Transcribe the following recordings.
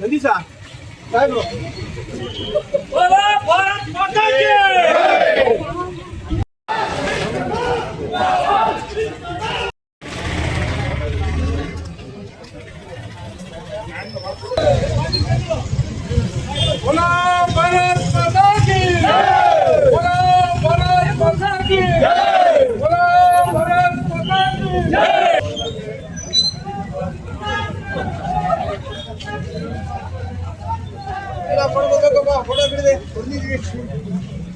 ನಂದೀಶ ಸಾಹೇಬ್ರು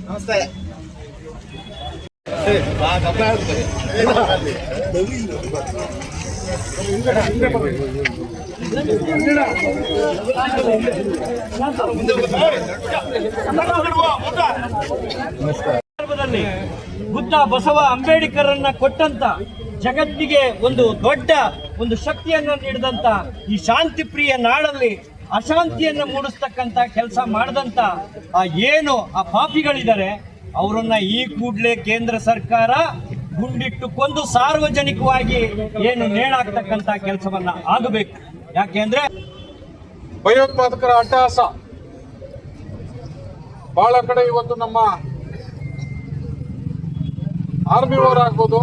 ನಮಸ್ತೆ. ಬುದ್ಧ ಬಸವ ಅಂಬೇಡ್ಕರನ್ನ ಕೊಟ್ಟಂತ ಜಗತ್ತಿಗೆ ಒಂದು ಶಕ್ತಿಯನ್ನ ನೀಡಿದಂತ ಈ ಶಾಂತಿ ಪ್ರಿಯ ನಾಡಲ್ಲಿ ಅಶಾಂತಿಯನ್ನ ಮೂಡಿಸ್ತಕ್ಕಂತ ಕೆಲಸ ಮಾಡಿದಂತ ಏನು ಆ ಪಾಪಿಗಳಿದ್ದಾರೆ ಅವರನ್ನ ಈ ಕೂಡಲೇ ಕೇಂದ್ರ ಸರ್ಕಾರ ಗುಂಡಿಟ್ಟು ಕೊಂದು ಸಾರ್ವಜನಿಕವಾಗಿ ಏನು ನೇಣಾಕ್ತಕ್ಕಂತ ಕೆಲಸವನ್ನ ಆಗಬೇಕು. ಯಾಕೆಂದ್ರೆ ಭಯೋತ್ಪಾದಕರ ಅಟ್ಟಹಾಸ ಬಹಳ ಕಡೆ ಇವತ್ತು ನಮ್ಮ ಆರ್ಮಿ ಅವರ್ ಆಗ್ಬೋದು,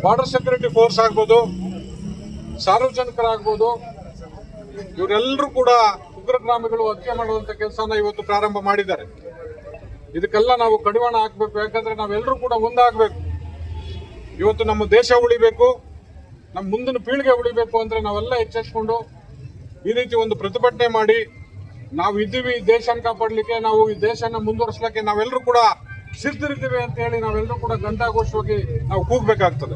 ಬಾರ್ಡರ್ ಸೆಕ್ಯೂರಿಟಿ ಫೋರ್ಸ್ ಆಗ್ಬೋದು, ಸಾರ್ವಜನಿಕರಾಗ್ಬೋದು, ಇವರೆಲ್ಲರೂ ಕೂಡ ಉಗ್ರಗಾಮಿಗಳು ಹತ್ಯೆ ಮಾಡುವಂತ ಕೆಲಸನ ಇವತ್ತು ಪ್ರಾರಂಭ ಮಾಡಿದ್ದಾರೆ. ಇದಕ್ಕೆಲ್ಲ ನಾವು ಕಡಿವಾಣ ಹಾಕಬೇಕು. ಯಾಕಂದ್ರೆ ನಾವೆಲ್ಲರೂ ಕೂಡ ಮುಂದಾಗಬೇಕು. ಇವತ್ತು ನಮ್ಮ ದೇಶ ಉಳಿಬೇಕು, ನಮ್ಮ ಮುಂದಿನ ಪೀಳಿಗೆ ಉಳಿಬೇಕು ಅಂದ್ರೆ ನಾವೆಲ್ಲ ಎಚ್ಚೆತ್ಕೊಂಡು ಈ ರೀತಿ ಒಂದು ಪ್ರತಿಭಟನೆ ಮಾಡಿ ನಾವು ಇದ್ದೀವಿ, ಈ ದೇಶನ ಕಾಪಾಡಲಿಕ್ಕೆ, ನಾವು ಈ ದೇಶನ ಮುಂದುವರಿಸಲಿಕ್ಕೆ ನಾವೆಲ್ಲರೂ ಕೂಡ ಸಿದ್ಧರಿದ್ದೀವಿ ಅಂತ ಹೇಳಿ ನಾವೆಲ್ಲರೂ ಕೂಡ ಘಂಟಾಘೋಷವಾಗಿ ನಾವು ಕೂಗಬೇಕಾಗ್ತದೆ.